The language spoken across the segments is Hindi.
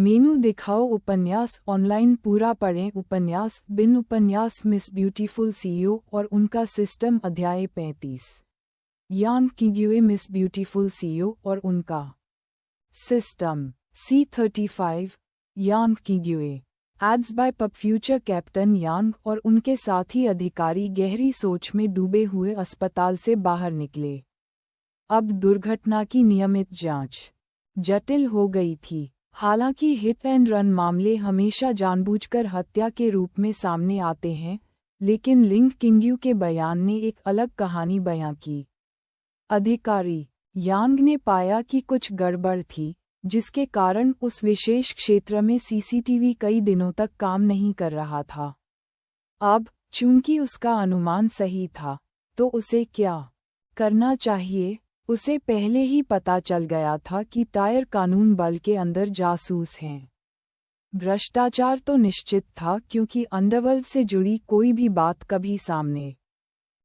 मेनू दिखाओ उपन्यास ऑनलाइन पूरा पढ़ें उपन्यास बिन उपन्यास मिस ब्यूटीफुल सीईओ और उनका सिस्टम अध्याय 35 यान किग्युए मिस ब्यूटीफुल सीईओ और उनका सिस्टम C35 यान किग्युए एड्स बाय पब फ्यूचर कैप्टन यांग और उनके साथी अधिकारी गहरी सोच में डूबे हुए अस्पताल से बाहर निकले। अब दुर्घटना की नियमित जांच जटिल हो गई थी। हालांकि हिट एंड रन मामले हमेशा जानबूझकर हत्या के रूप में सामने आते हैं, लेकिन लिंग किंग्यू के बयान ने एक अलग कहानी बयां की। अधिकारी यांग ने पाया कि कुछ गड़बड़ थी, जिसके कारण उस विशेष क्षेत्र में सीसीटीवी कई दिनों तक काम नहीं कर रहा था। अब, चूंकि उसका अनुमान सही था, तो उसे क्या करना चाहिए? उसे पहले ही पता चल गया था कि टायर कानून बल के अंदर जासूस हैं। भ्रष्टाचार तो निश्चित था क्योंकि अंडरवर्ल्ड से जुड़ी कोई भी बात कभी सामने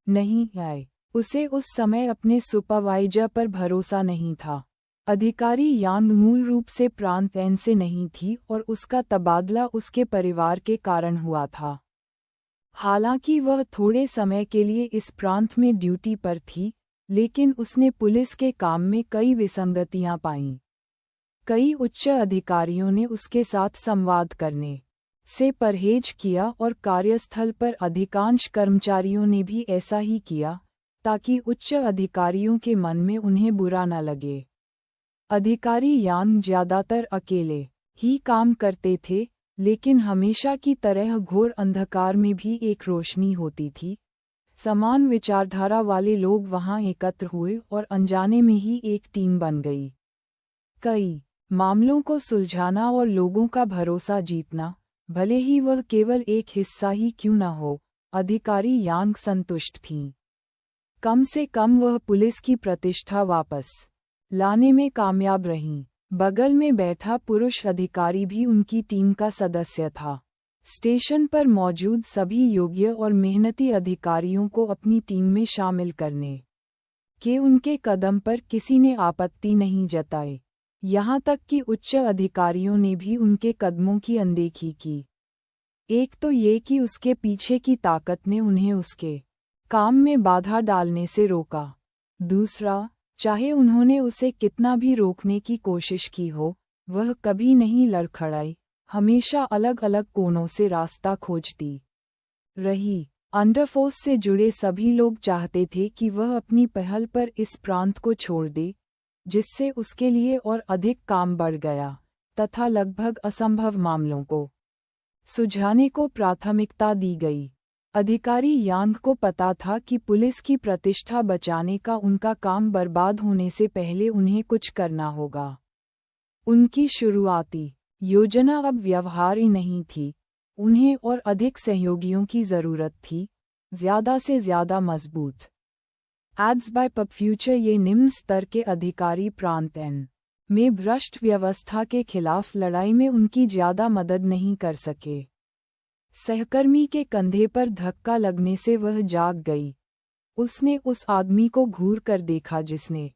नहीं आई। उसे उस समय अपने सुपरवाइजर पर भरोसा नहीं था। अधिकारी यांग मूल रूप से प्रांत एन से नहीं थी और उसका तबादला उसके परिवार के कारण हुआ था। हालांकि वह थोड़े समय के लिए इस प्रांत में ड्यूटी पर थी, लेकिन उसने पुलिस के काम में कई विसंगतियां पाईं। कई उच्च अधिकारियों ने उसके साथ संवाद करने से परहेज किया और कार्यस्थल पर अधिकांश कर्मचारियों ने भी ऐसा ही किया, ताकि उच्च अधिकारियों के मन में उन्हें बुरा न लगे। अधिकारी यांग ज्यादातर अकेले ही काम करते थे, लेकिन हमेशा की तरह घोर अंधकार में भी एक रोशनी होती थी। समान विचारधारा वाले लोग वहां एकत्र हुए और अनजाने में ही एक टीम बन गई। कई मामलों को सुलझाना और लोगों का भरोसा जीतना, भले ही वह केवल एक हिस्सा ही क्यों न हो, अधिकारी यांग संतुष्ट थीं। कम से कम वह पुलिस की प्रतिष्ठा वापस लाने में कामयाब रहीं। बगल में बैठा पुरुष अधिकारी भी उनकी टीम का सदस्य था। स्टेशन पर मौजूद सभी योग्य और मेहनती अधिकारियों को अपनी टीम में शामिल करने के उनके कदम पर किसी ने आपत्ति नहीं जताई। यहाँ तक कि उच्च अधिकारियों ने भी उनके कदमों की अनदेखी की। एक तो ये कि उसके पीछे की ताकत ने उन्हें उसके काम में बाधा डालने से रोका। दूसरा, चाहे उन्होंने उसे कितना भी रोकने की कोशिश की हो, वह कभी नहीं लड़खड़ाई, हमेशा अलग अलग कोनों से रास्ता खोजती रही। अंडरफोर्स से जुड़े सभी लोग चाहते थे कि वह अपनी पहल पर इस प्रांत को छोड़ दे, जिससे उसके लिए और अधिक काम बढ़ गया तथा लगभग असंभव मामलों को सुलझाने को प्राथमिकता दी गई। अधिकारी यांग को पता था कि पुलिस की प्रतिष्ठा बचाने का उनका काम बर्बाद होने से पहले उन्हें कुछ करना होगा। उनकी शुरुआती योजना अब व्यवहार्य नहीं थी। उन्हें और अधिक सहयोगियों की जरूरत थी, ज्यादा से ज्यादा मजबूत। एड्स बाय पब फ्यूचर ये निम्न स्तर के अधिकारी प्रांत एन में भ्रष्ट व्यवस्था के खिलाफ लड़ाई में उनकी ज्यादा मदद नहीं कर सके। सहकर्मी के कंधे पर धक्का लगने से वह जाग गई। उसने उस आदमी को घूर कर देखा जिसने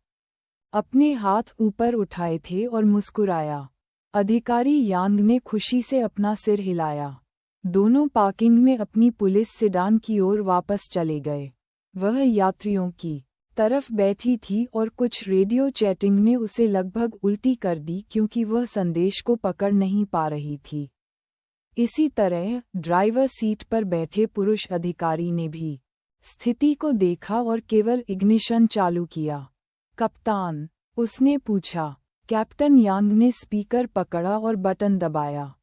अपने हाथ ऊपर उठाए थे और मुस्कुराया। अधिकारी यांग ने खुशी से अपना सिर हिलाया। दोनों पार्किंग में अपनी पुलिस सेडान की ओर वापस चले गए। वह यात्रियों की तरफ बैठी थी और कुछ रेडियो चैटिंग ने उसे लगभग उल्टी कर दी क्योंकि वह संदेश को पकड़ नहीं पा रही थी। इसी तरह ड्राइवर सीट पर बैठे पुरुष अधिकारी ने भी स्थिति को देखा और केवल इग्निशन चालू किया। कप्तान, उसने पूछा। कैप्टन यांग ने स्पीकर पकड़ा और बटन दबाया।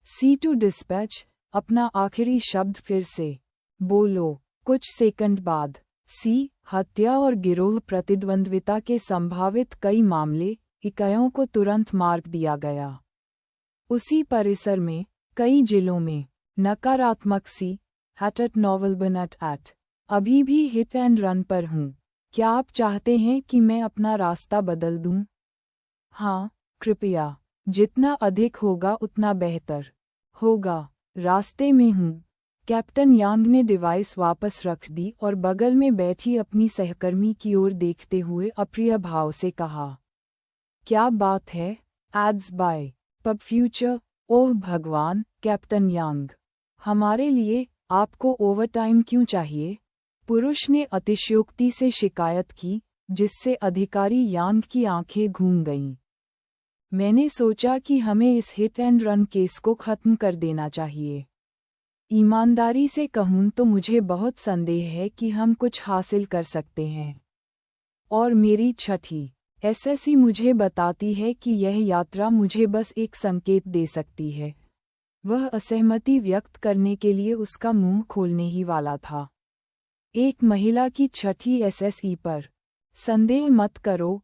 C2 डिस्पैच, अपना आखिरी शब्द फिर से बोलो। कुछ सेकंड बाद हत्या और गिरोह प्रतिद्वंद्विता के संभावित कई मामले इकाइयों को तुरंत मार्क दिया गया। उसी परिसर में कई जिलों में नकारात्मक हैटेट नॉवल बनट एट अभी भी हिट एंड रन पर हूँ। क्या आप चाहते हैं कि मैं अपना रास्ता बदल दूं? हाँ, कृपया। जितना अधिक होगा उतना बेहतर होगा। रास्ते में हूँ। कैप्टन यांग ने डिवाइस वापस रख दी और बगल में बैठी अपनी सहकर्मी की ओर देखते हुए अप्रिय भाव से कहा, क्या बात है? एड्स बाय पब फ्यूचर। ओह भगवान, कैप्टन यांग, हमारे लिए आपको ओवरटाइम क्यों चाहिए? पुरुष ने अतिशयोक्ति से शिकायत की, जिससे अधिकारी यांग की आंखें घूम गईं। मैंने सोचा कि हमें इस हिट एंड रन केस को खत्म कर देना चाहिए। ईमानदारी से कहूं तो मुझे बहुत संदेह है कि हम कुछ हासिल कर सकते हैं। और मेरी छठी एसएससी मुझे बताती है कि यह यात्रा मुझे बस एक संकेत दे सकती है। वह असहमति व्यक्त करने के लिए उसका मुंह खोलने ही वाला था। एक महिला की छठी एसएसई पर संदेह मत करो,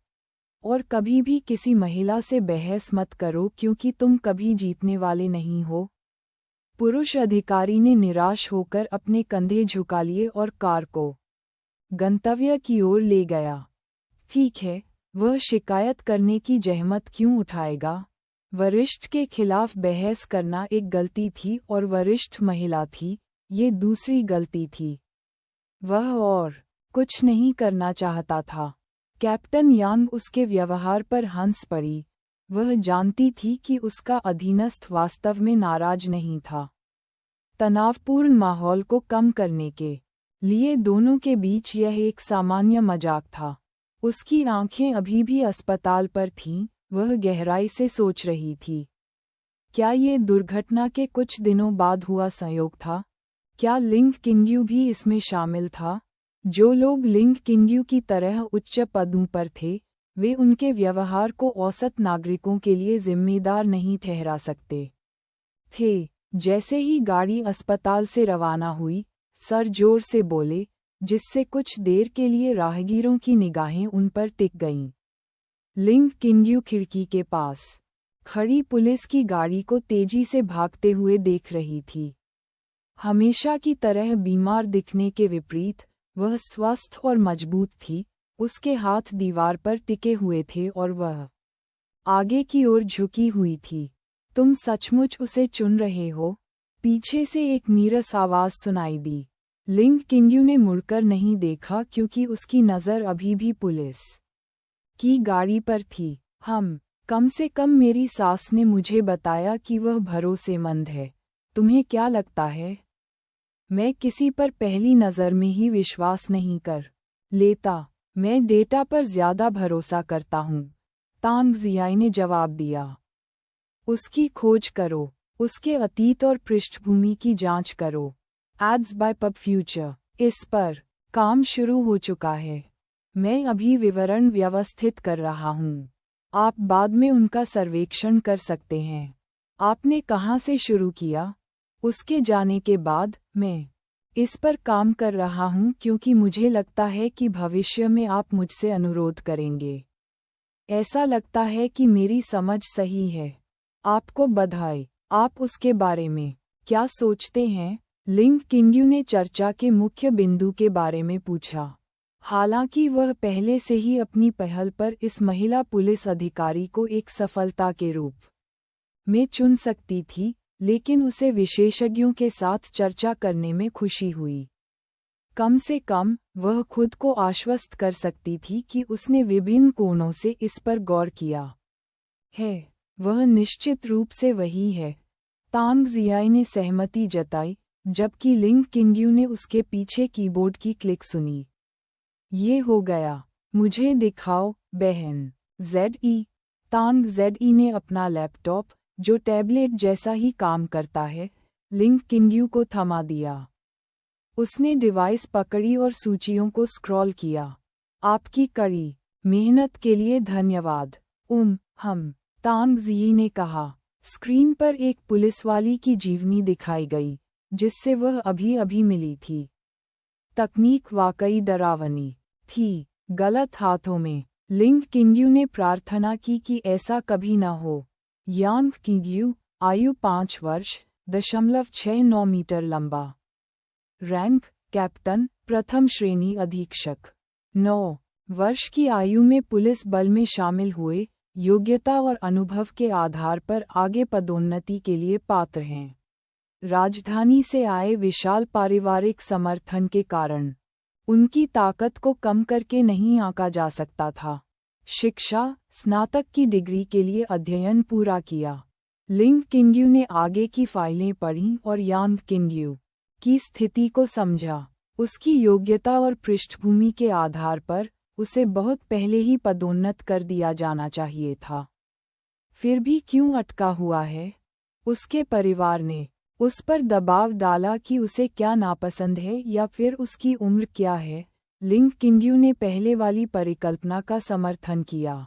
और कभी भी किसी महिला से बहस मत करो क्योंकि तुम कभी जीतने वाले नहीं हो। पुरुष अधिकारी ने निराश होकर अपने कंधे झुका लिए और कार को गंतव्य की ओर ले गया। ठीक है, वह शिकायत करने की जहमत क्यों उठाएगा? वरिष्ठ के खिलाफ बहस करना एक गलती थी और वरिष्ठ महिला थी, ये दूसरी गलती थी। वह और कुछ नहीं करना चाहता था। कैप्टन यांग उसके व्यवहार पर हंस पड़ी। वह जानती थी कि उसका अधीनस्थ वास्तव में नाराज नहीं था। तनावपूर्ण माहौल को कम करने के लिए दोनों के बीच यह एक सामान्य मजाक था। उसकी आंखें अभी भी अस्पताल पर थीं, वह गहराई से सोच रही थी। क्या ये दुर्घटना के कुछ दिनों बाद हुआ संयोग था? क्या लिंग किंग्यू भी इसमें शामिल था? जो लोग लिंग किंग्यू की तरह उच्च पदों पर थे, वे उनके व्यवहार को औसत नागरिकों के लिए जिम्मेदार नहीं ठहरा सकते थे। जैसे ही गाड़ी अस्पताल से रवाना हुई, सर जोर से बोले, जिससे कुछ देर के लिए राहगीरों की निगाहें उन पर टिक गईं। लिंग किंग्यू खिड़की के पास खड़ी पुलिस की गाड़ी को तेजी से भागते हुए देख रही थी। हमेशा की तरह बीमार दिखने के विपरीत, वह स्वस्थ और मजबूत थी। उसके हाथ दीवार पर टिके हुए थे और वह आगे की ओर झुकी हुई थी। तुम सचमुच उसे चुन रहे हो? पीछे से एक नीरस आवाज सुनाई दी। लिंग किंग्यू ने मुड़कर नहीं देखा क्योंकि उसकी नज़र अभी भी पुलिस की गाड़ी पर थी। कम से कम मेरी सास ने मुझे बताया कि वह भरोसेमंद है। तुम्हें क्या लगता है? मैं किसी पर पहली नज़र में ही विश्वास नहीं कर लेता। मैं डेटा पर ज़्यादा भरोसा करता हूँ, तांग जियाई ने जवाब दिया। उसकी खोज करो, उसके अतीत और पृष्ठभूमि की जांच करो। Ads bye pub future. इस पर काम शुरू हो चुका है। मैं अभी विवरण व्यवस्थित कर रहा हूँ। आप बाद में उनका सर्वेक्षण कर सकते हैं। आपने कहाँ से शुरू किया? उसके जाने के बाद। मैं इस पर काम कर रहा हूँ क्योंकि मुझे लगता है कि भविष्य में आप मुझसे अनुरोध करेंगे। ऐसा लगता है कि मेरी समझ सही है। आपको बधाई। आप उसके बारे में क्या सोचते हैं? लिंग किंग्यू ने चर्चा के मुख्य बिंदु के बारे में पूछा। हालांकि वह पहले से ही अपनी पहल पर इस महिला पुलिस अधिकारी को एक सफलता के रूप में चुन सकती थी, लेकिन उसे विशेषज्ञों के साथ चर्चा करने में खुशी हुई। कम से कम वह खुद को आश्वस्त कर सकती थी कि उसने विभिन्न कोणों से इस पर गौर किया है। वह निश्चित रूप से वही है। तांग जियाई ने सहमति जताई, जबकि लिंग किंग्यू ने उसके पीछे कीबोर्ड की क्लिक सुनी। ये हो गया। मुझे दिखाओ, बहन। ZE। तांग ZE ने अपना लैपटॉप, जो टैबलेट जैसा ही काम करता है, लिंग किंग्यू को थमा दिया। उसने डिवाइस पकड़ी और सूचियों को स्क्रॉल किया। आपकी कड़ी मेहनत के लिए धन्यवाद। तांग ज़ी ने कहा। स्क्रीन पर एक पुलिसवाली की जीवनी दिखाई गई, जिससे वह अभी-अभी मिली थी। तकनीक वाकई डरावनी थी। गलत हाथों में। लिंग किंग्यू ने प्रार्थना की कि ऐसा कभी न हो। यांग किंग्यू, आयु 5 वर्ष, 0.69 मीटर लंबा। रैंक, कैप्टन, प्रथम श्रेणी अधीक्षक। 9 वर्ष की आयु में पुलिस बल में शामिल हुए, योग्यता और अनुभव के आधार पर आगे पदोन्नति के लिए पात्र हैं। राजधानी से आए विशाल पारिवारिक समर्थन के कारण उनकी ताकत को कम करके नहीं आंका जा सकता था। शिक्षा, स्नातक की डिग्री के लिए अध्ययन पूरा किया। लिंग किंग्यू ने आगे की फाइलें पढ़ीं और यांग किंग्यू की स्थिति को समझा। उसकी योग्यता और पृष्ठभूमि के आधार पर उसे बहुत पहले ही पदोन्नत कर दिया जाना चाहिए था। फिर भी क्यों अटका हुआ है? उसके परिवार ने उस पर दबाव डाला कि उसे क्या नापसंद है या फिर उसकी उम्र क्या है। लिंग किंग्यू ने पहले वाली परिकल्पना का समर्थन किया।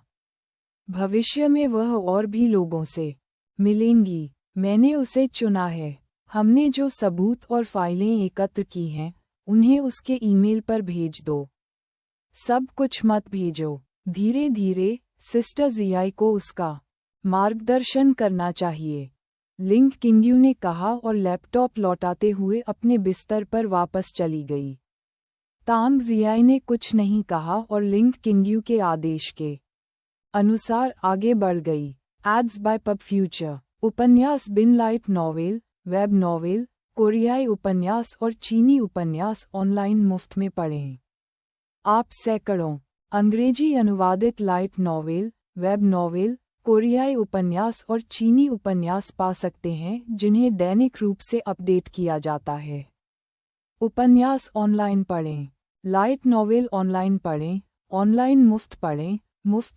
भविष्य में वह और भी लोगों से मिलेंगी। मैंने उसे चुना है। हमने जो सबूत और फाइलें एकत्र की हैं, उन्हें उसके ईमेल पर भेज दो। सब कुछ मत भेजो। धीरे धीरे सिस्टर जियाई को उसका मार्गदर्शन करना चाहिए, लिंग किंग्यू ने कहा और लैपटॉप लौटाते हुए अपने बिस्तर पर वापस चली गई। तांग जियाई ने कुछ नहीं कहा और लिंग किंग्यू के आदेश के अनुसार आगे बढ़ गई। Ads bye pub future. उपन्यास बिन लाइट नॉवेल, वेब नॉवेल, कोरियाई उपन्यास और चीनी उपन्यास ऑनलाइन मुफ्त में पढ़ें। आप सैकड़ों अंग्रेजी अनुवादित लाइट नॉवेल, वेब नॉवेल, कोरियाई उपन्यास और चीनी उपन्यास पा सकते हैं जिन्हें दैनिक रूप से अपडेट किया जाता है। उपन्यास ऑनलाइन पढ़ें, लाइट नॉवेल ऑनलाइन पढ़ें, ऑनलाइन मुफ्त पढ़ें, मुफ्त